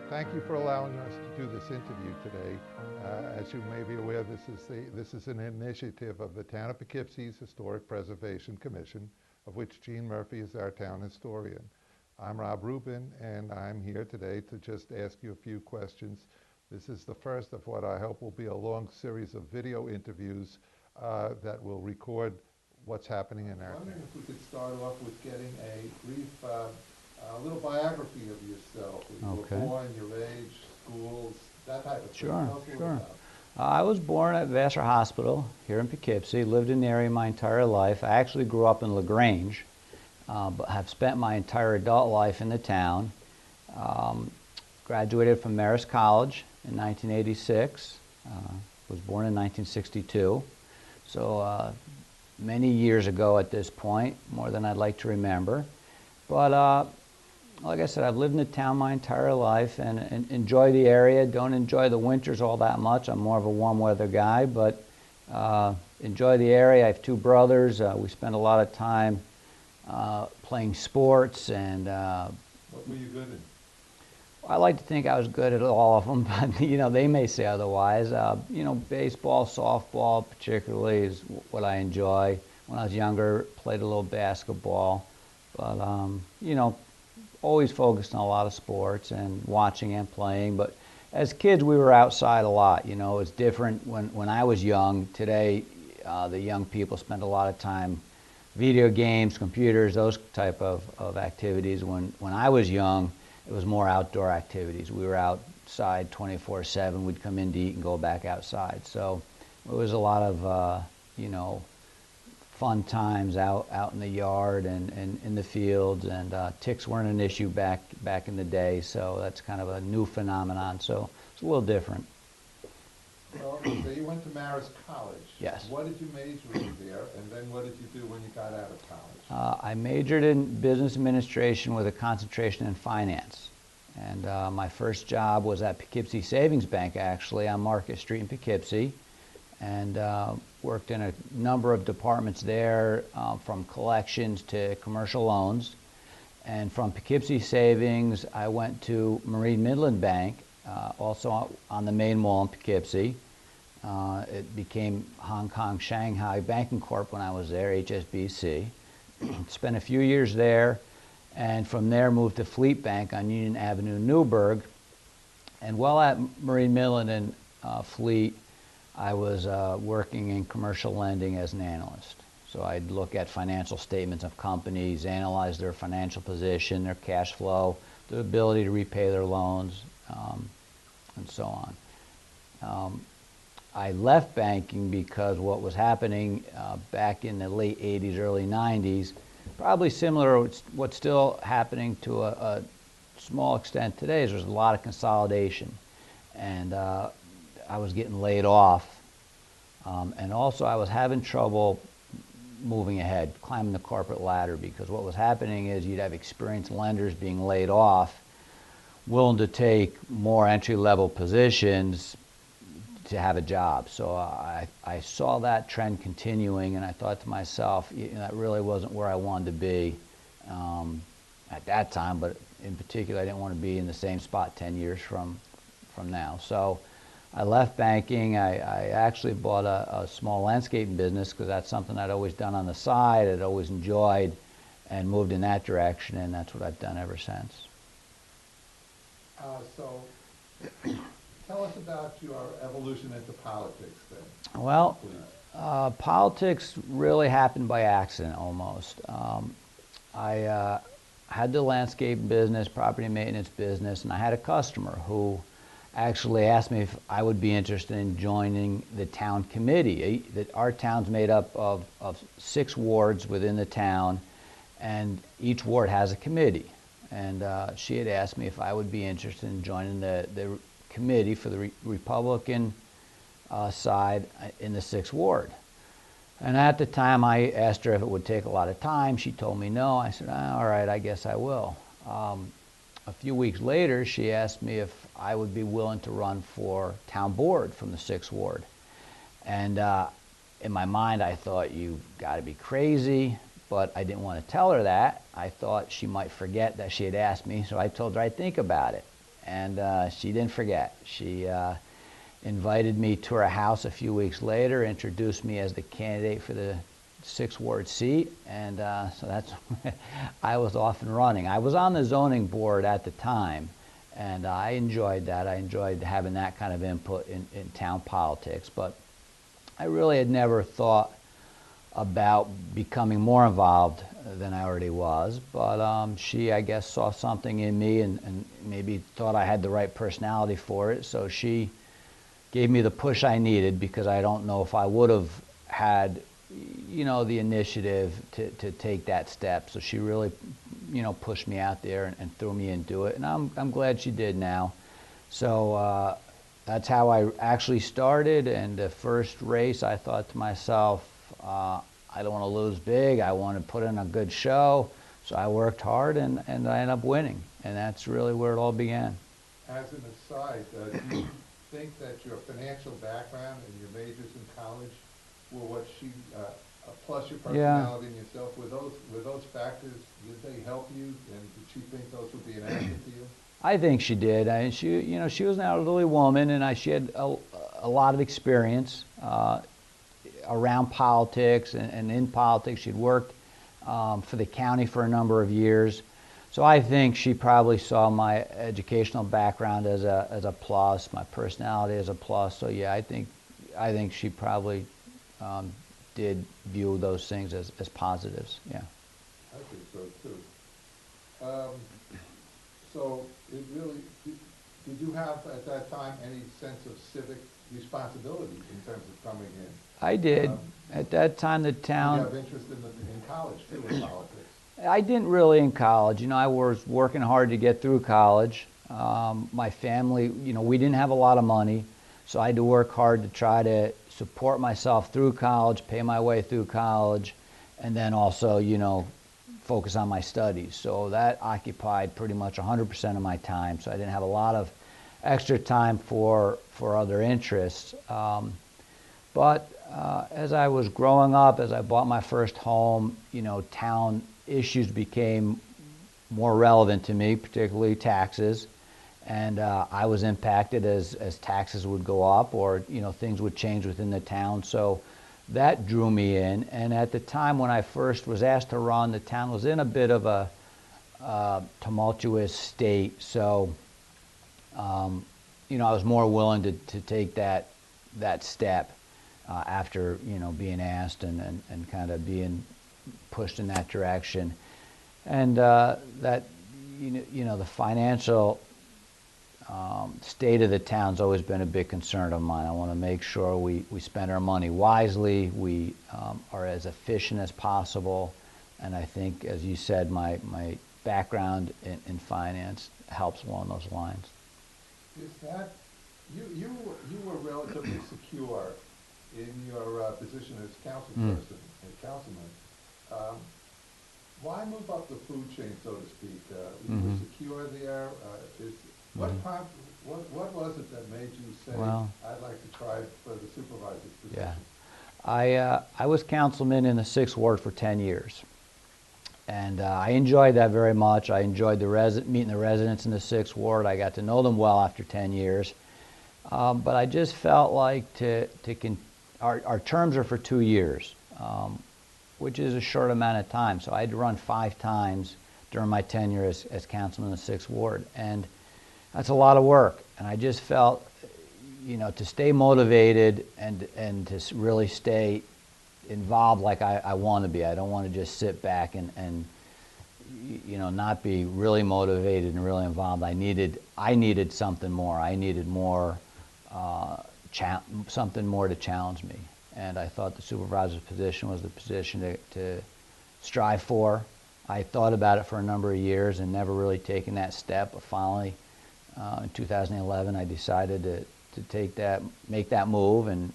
Thank you for allowing us to do this interview today. As you may be aware, this is an initiative of the Town of Poughkeepsie's Historic Preservation Commission, of which Gene Murphy is our town historian. I'm Rob Rubin, and I'm here today to just ask you a few questions. This is the first of what I hope will be a long series of video interviews that will record what's happening in our town. I'm wondering if we could start off with getting a brief a little biography of yourself. When you were born, your age, schools, that type of thing. Sure. I was born at Vassar Hospital here in Poughkeepsie, lived in the area my entire life. I actually grew up in LaGrange, but have spent my entire adult life in the town. Graduated from Marist College in 1986. Was born in 1962. So many years ago at this point, more than I'd like to remember. But like I said, I've lived in the town my entire life and enjoy the area. Don't enjoy the winters all that much. I'm more of a warm weather guy, but enjoy the area. I have two brothers. We spend a lot of time playing sports. And what were you good in? I like to think I was good at all of them, but they may say otherwise. Baseball, softball particularly is what I enjoy. When I was younger, played a little basketball, but always focused on a lot of sports and watching and playing. But as kids, we were outside a lot. It's different when I was young. Today, the young people spend a lot of time video games, computers, those type of activities. When I was young, it was more outdoor activities. We were outside 24/7. We'd come in to eat and go back outside. So it was a lot of fun times out in the yard and in the fields, and ticks weren't an issue back in the day, so that's kind of a new phenomenon, so it's a little different. Well, so you went to Marist College. Yes. What did you major in there, and then what did you do when you got out of college? I majored in business administration with a concentration in finance, and my first job was at Poughkeepsie Savings Bank, actually, on Market Street in Poughkeepsie, and worked in a number of departments there, from collections to commercial loans. And from Poughkeepsie Savings, I went to Marine Midland Bank, also on the main mall in Poughkeepsie. It became Hong Kong Shanghai Banking Corp when I was there, HSBC. Spent a few years there, and from there moved to Fleet Bank on Union Avenue, Newburgh. And while at Marine Midland and Fleet, I was working in commercial lending as an analyst. So I'd look at financial statements of companies, analyze their financial position, their cash flow, their ability to repay their loans, and so on. I left banking because what was happening back in the late 80s, early 90s, probably similar to what's still happening to a small extent today, is there's a lot of consolidation. And I was getting laid off, and also I was having trouble moving ahead, climbing the corporate ladder, because what was happening is you'd have experienced lenders being laid off, willing to take more entry-level positions to have a job. So I saw that trend continuing, and I thought to myself, that really wasn't where I wanted to be at that time, but in particular I didn't want to be in the same spot 10 years from now. So I left banking. I actually bought a small landscaping business because that's something I'd always done on the side, I'd always enjoyed, and moved in that direction, and that's what I've done ever since. So tell us about your evolution into politics then. Well, politics really happened by accident almost. I had the landscape business, property maintenance business, and I had a customer who actually asked me if I would be interested in joining the town committee. Our town's made up of 6 wards within the town, and each ward has a committee. And she had asked me if I would be interested in joining the committee for the Republican side in the 6th ward. And at the time, I asked her if it would take a lot of time. She told me no. I said, all right, I guess I will. A few weeks later, she asked me if I would be willing to run for town board from the 6th ward. And in my mind, I thought, you've got to be crazy, but I didn't want to tell her that. I thought she might forget that she had asked me, so I told her I'd think about it. and she didn't forget. She invited me to her house a few weeks later, introduced me as the candidate for the 6th Ward seat, and so that's I was off and running. I was on the zoning board at the time, and I enjoyed that. I enjoyed having that kind of input in town politics, but I really had never thought about becoming more involved than I already was. But she, I guess, saw something in me and maybe thought I had the right personality for it, so she gave me the push I needed, because I don't know if I would have had, you know, the initiative to take that step. So she really, you know, pushed me out there and threw me into it, and I'm glad she did now. So that's how I actually started. And the first race, I thought to myself, I don't want to lose big. I want to put in a good show. So I worked hard, and I ended up winning, and that's really where it all began. As an aside, do you think that your financial background and your majors in college were what she, plus your personality and yourself, were those factors, did they help you, and did she think those would be an asset to you? I think she did. I mean, she was an elderly woman, and she had a lot of experience around politics and in politics. She'd worked for the county for a number of years. So I think she probably saw my educational background as a plus, my personality as a plus. So yeah, I think she probably did view those things as positives. Yeah. I think so too. So it really, did you have at that time any sense of civic responsibility in terms of coming in? I did. At that time, the town. Did you have interest in college too, in politics? I didn't really in college. You know, I was working hard to get through college. My family, you know, we didn't have a lot of money, so I had to work hard to try to support myself through college, pay my way through college, and then also, you know, focus on my studies. So that occupied pretty much 100% of my time. So I didn't have a lot of extra time for other interests. But as I was growing up, as I bought my first home, you know, town issues became more relevant to me, particularly taxes. And I was impacted as taxes would go up, or, you know, things would change within the town. So that drew me in. And at the time when I first was asked to run, the town was in a bit of a tumultuous state. So, you know, I was more willing to take that step after, you know, being asked and kind of being pushed in that direction. And that, you know, the financial state of the town's always been a big concern of mine. I want to make sure we spend our money wisely, we are as efficient as possible, and I think, as you said, my background in finance helps along those lines. Is that, you were relatively secure in your position as councilperson and councilman. Why move up the food chain, so to speak? You were secure there. What was it that made you say, well, I'd like to try for the supervisor's position? Yeah, I was councilman in the 6th Ward for 10 years. And I enjoyed that very much. I enjoyed meeting the residents in the 6th Ward. I got to know them well after 10 years. But I just felt like our terms are for 2 years, which is a short amount of time. So I had to run 5 times during my tenure as councilman in the 6th Ward. And that's a lot of work. And I just felt, you know, to stay motivated and to really stay involved like I want to be. I don't want to just sit back and you know, not be really motivated and really involved. I needed something more. I needed more, something more to challenge me. And I thought the supervisor's position was the position to strive for. I thought about it for a number of years and never really taken that step. But finally, in 2011, I decided to make that move and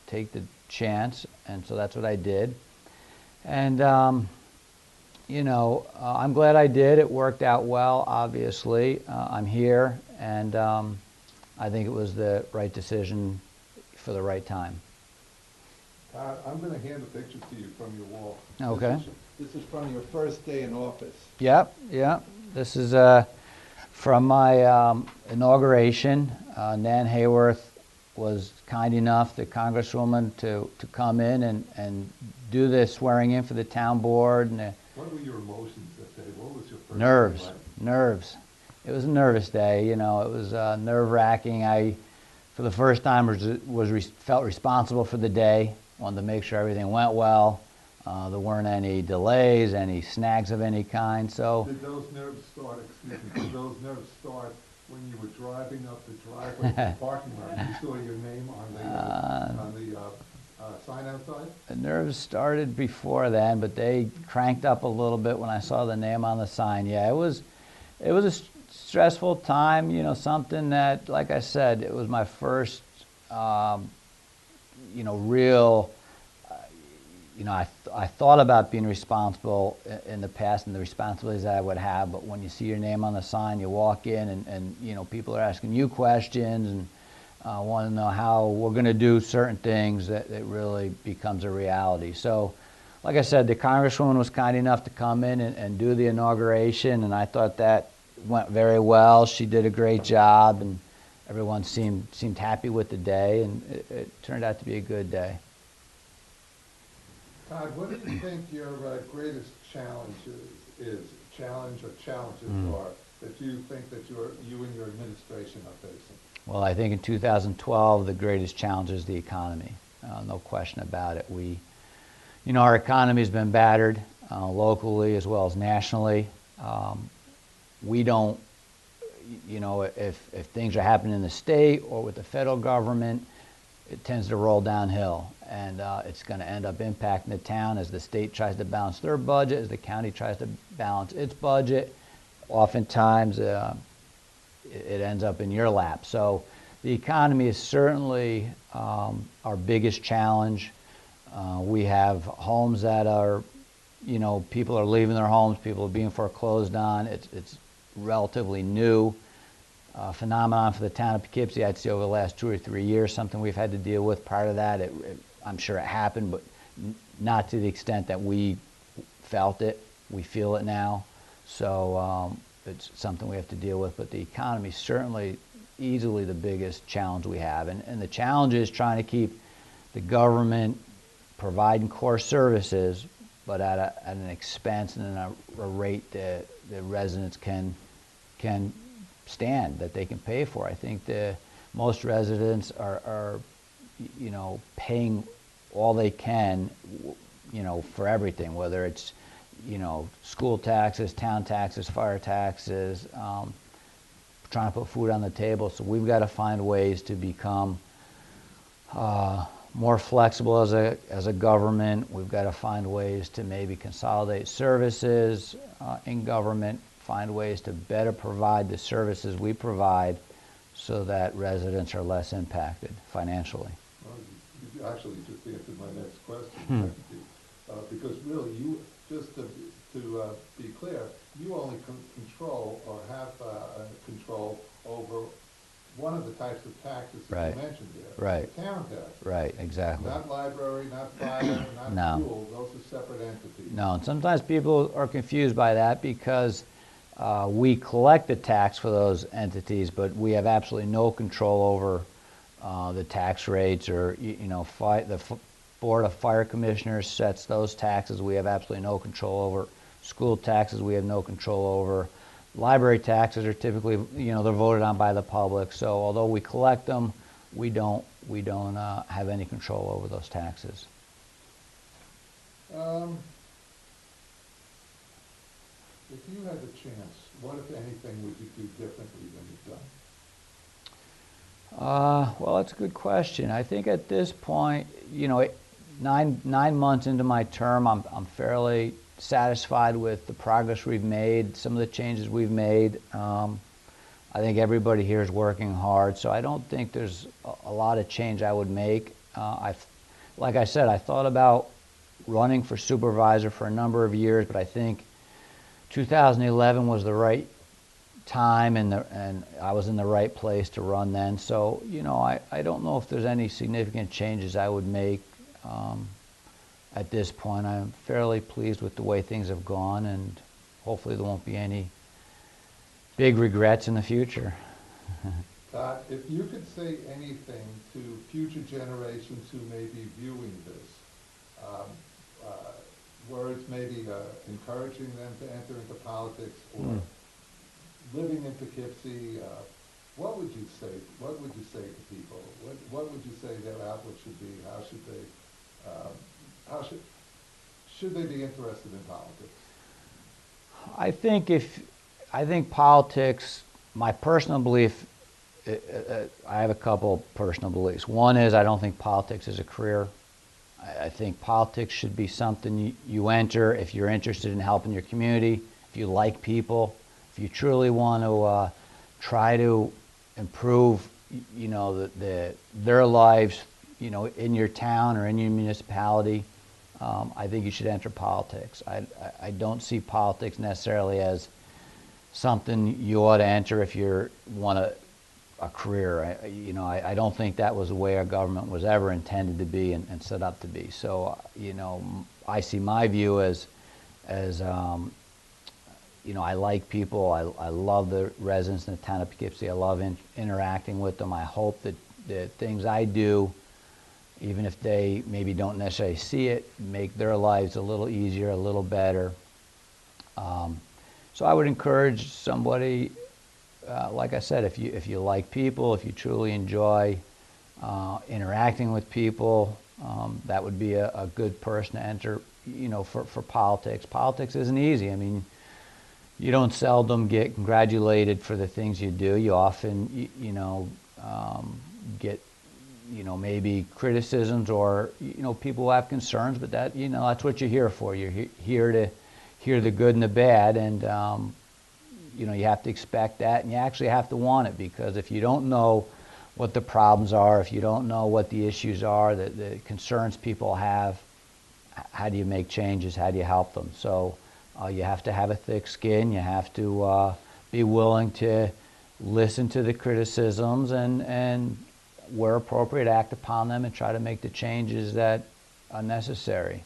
take the chance. And so that's what I did. And you know, I'm glad I did. It worked out well, obviously. I'm here, and I think it was the right decision for the right time. Todd, I'm going to hand a picture to you from your wall. Okay. This is from your first day in office. Yep. This is From my inauguration, Nan Hayworth was kind enough, the Congresswoman, to come in and do the swearing in for the town board. And what were your emotions that day? What was your first nerves, like? Nerves. It was a nervous day, you know. It was nerve-wracking. I, for the first time, felt responsible for the day. Wanted to make sure everything went well. There weren't any delays, any snags of any kind. So did those nerves start? Excuse me. Did those nerves start when you were driving up the driveway to the parking lot? You saw your name on the sign outside? The nerves started before then, but they cranked up a little bit when I saw the name on the sign. Yeah, it was a stressful time, you know, something that, like I said, it was my first, you know, real, you know, I thought about being responsible in the past and the responsibilities that I would have, but when you see your name on the sign, you walk in and you know, people are asking you questions and want to know how we're going to do certain things, that it really becomes a reality. So, like I said, the Congresswoman was kind enough to come in and do the inauguration, and I thought that went very well. She did a great job, and everyone seemed happy with the day, and it turned out to be a good day. Todd, what do you think your greatest challenges are that you think that you and your administration are facing? Well, I think in 2012, the greatest challenge is the economy. No question about it. You know, our economy has been battered locally as well as nationally. We don't, you know, if things are happening in the state or with the federal government, it tends to roll downhill, and it's going to end up impacting the town as the state tries to balance their budget, as the county tries to balance its budget. Oftentimes, it ends up in your lap. So the economy is certainly our biggest challenge. We have homes that are, you know, people are leaving their homes, people are being foreclosed on. It's relatively new phenomenon for the town of Poughkeepsie, I'd say, over the last 2 or 3 years, something we've had to deal with. Prior to that, I'm sure it happened, but not to the extent that we felt it. We feel it now. So it's something we have to deal with, but the economy is certainly easily the biggest challenge we have. And the challenge is trying to keep the government providing core services, but at an expense and a rate that the residents can stand, that they can pay for. I think most residents are, you know, paying all they can, you know, for everything, whether it's, you know, school taxes, town taxes, fire taxes, trying to put food on the table. So we've got to find ways to become more flexible as a government. We've got to find ways to maybe consolidate services in government, find ways to better provide the services we provide so that residents are less impacted financially. Well, you actually just answered my next question, because really, you, just to be clear, you only control or have control over one of the types of taxes that Right. you mentioned there. Right. The town tax. Right, exactly. Not library, not fire, not No. school. Those are separate entities. No, and sometimes people are confused by that because we collect the tax for those entities, but we have absolutely no control over the tax rates, or, you know, the Board of Fire Commissioners sets those taxes. We have absolutely no control over. School taxes we have no control over. Library taxes are typically, you know, they're voted on by the public. So although we collect them, we don't have any control over those taxes. If you had the chance, what, if anything, would you do differently than you've done? Well, that's a good question. I think at this point, you know, 9 months into my term, I'm fairly satisfied with the progress we've made, some of the changes we've made. I think everybody here is working hard, so I don't think there's a lot of change I would make. Like I said, I thought about running for supervisor for a number of years, but I think 2011 was the right time, and I was in the right place to run then. So, you know, I don't know if there's any significant changes I would make at this point. I'm fairly pleased with the way things have gone, and hopefully there won't be any big regrets in the future. Todd, if you could say anything to future generations who may be viewing this, um, words maybe encouraging them to enter into politics or living in Poughkeepsie, what would you say? What would you say to people? What would you say their outlook should be? How should they? Should they be interested in politics? I think politics. My personal belief. I have a couple personal beliefs. One is I don't think politics is a career. I think politics should be something you enter if you're interested in helping your community, if you like people, if you truly want to try to improve, their lives, in your town or in your municipality. I think you should enter politics. I don't see politics necessarily as something you ought to enter if you want a career. I don't think that was the way our government was ever intended to be and set up to be. So, I see my view as I like people. I love the residents in the town of Poughkeepsie. I love interacting with them. I hope that the things I do, even if they maybe don't necessarily see it, make their lives a little easier, a little better. So I would encourage somebody, like I said, if you like people, if you truly enjoy interacting with people, that would be a good person to enter, for politics. Politics isn't easy. I mean, you don't seldom get congratulated for the things you do. You often, get, maybe criticisms or, people who have concerns, but that's what you're here for. You're here to hear the good and the bad, and, you have to expect that, and you actually have to want it, because if you don't know what the problems are, if you don't know what the issues are, the concerns people have, how do you make changes? How do you help them? So you have to have a thick skin. You have to be willing to listen to the criticisms and where appropriate, act upon them and try to make the changes that are necessary.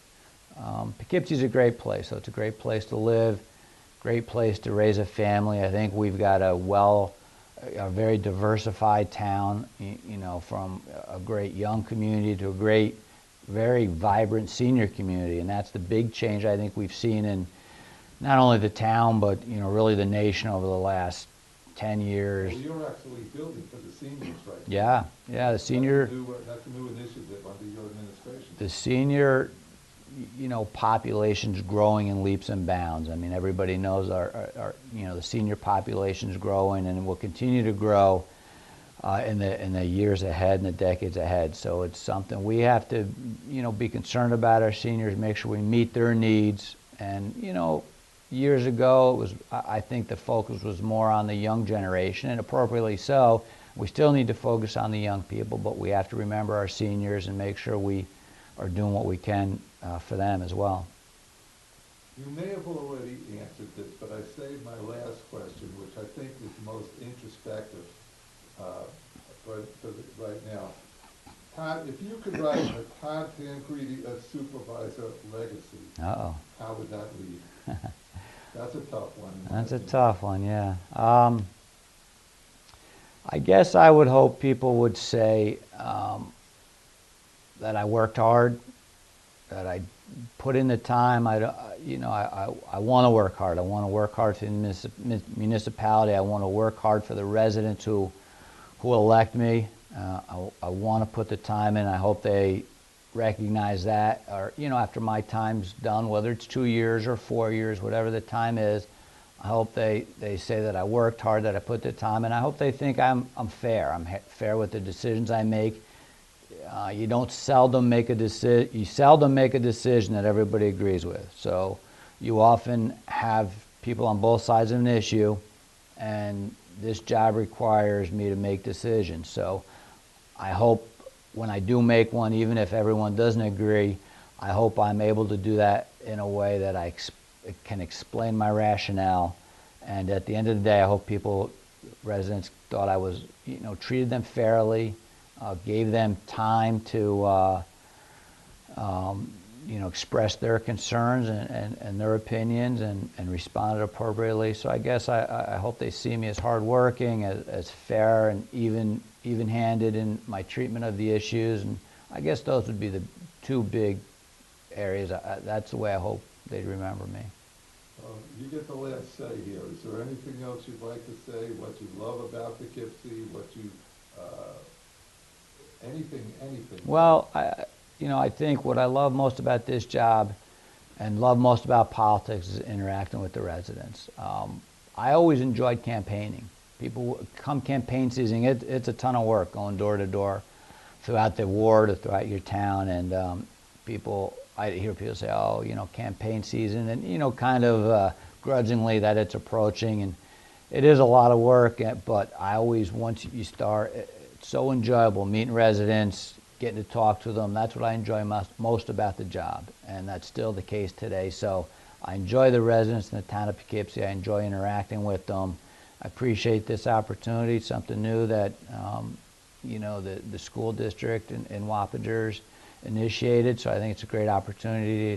Poughkeepsie is a great place. So it's a great place to live, great place to raise a family. I think we've got a very diversified town, from a great young community to a great, very vibrant senior community. And that's the big change I think we've seen in not only the town, but, really the nation over the last 10 years. Well, you're actually building for the seniors right now. Yeah, the senior. That's a new initiative under your administration. The senior, population's growing in leaps and bounds. I mean, everybody knows our the senior population's growing and will continue to grow in the years ahead and the decades ahead. So it's something we have to, be concerned about our seniors, make sure we meet their needs. And, years ago, I think the focus was more on the young generation, and appropriately so. We still need to focus on the young people, but we have to remember our seniors and make sure we are doing what we can for them as well. You may have already answered this, but I saved my last question, which I think is the most introspective right now. Todd, if you could write a Todd Tancredi, a Supervisor legacy, how would that read? That's a tough one. That's a tough one, yeah. I guess I would hope people would say that I worked hard, that I put in the time. I want to work hard. I want to work hard for the municipality. I want to work hard for the residents who elect me. I want to put the time in. I hope they recognize that, or after my time's done, whether it's 2 years or 4 years, whatever the time is, I hope they say that I worked hard, that I put the time in. I hope they think I'm fair. I'm fair with the decisions I make. You seldom make a decision that everybody agrees with. So you often have people on both sides of an issue, and this job requires me to make decisions. So I hope when I do make one, even if everyone doesn't agree, I hope I'm able to do that in a way that I can explain my rationale. And at the end of the day, I hope residents thought I was, treated them fairly, gave them time to, expressed their concerns and their opinions and responded appropriately. So I guess I hope they see me as hardworking, as fair and even-handed in my treatment of the issues. And I guess those would be the two big areas. That's the way I hope they'd remember me. You get the last say here. Is there anything else you'd like to say? What you love about Poughkeepsie? What you, anything? Well, I think what I love most about this job and love most about politics is interacting with the residents. I always enjoyed campaigning. People come campaign season, it's a ton of work going door to door throughout the ward or throughout your town, and I hear people say, oh, campaign season, and kind of grudgingly that it's approaching, and it is a lot of work, but I always, once you start, it's so enjoyable meeting residents, getting to talk to them. That's what I enjoy most about the job, and that's still the case today. So I enjoy the residents in the town of Poughkeepsie. I enjoy interacting with them. I appreciate this opportunity, something new that the school district in Wappingers initiated. So I think it's a great opportunity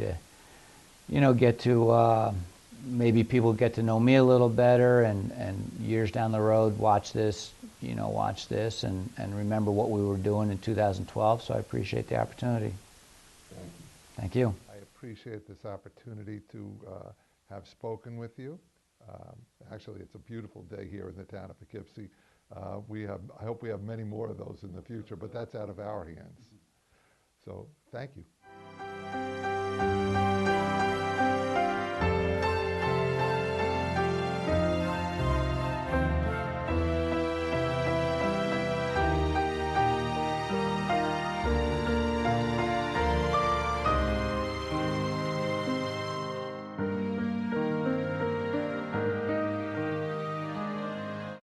to get to maybe people get to know me a little better, and years down the road watch this and remember what we were doing in 2012. So I appreciate the opportunity. Thank you. Thank you. I appreciate this opportunity to have spoken with you. Actually, it's a beautiful day here in the town of Poughkeepsie. I hope we have many more of those in the future, but that's out of our hands. So thank you.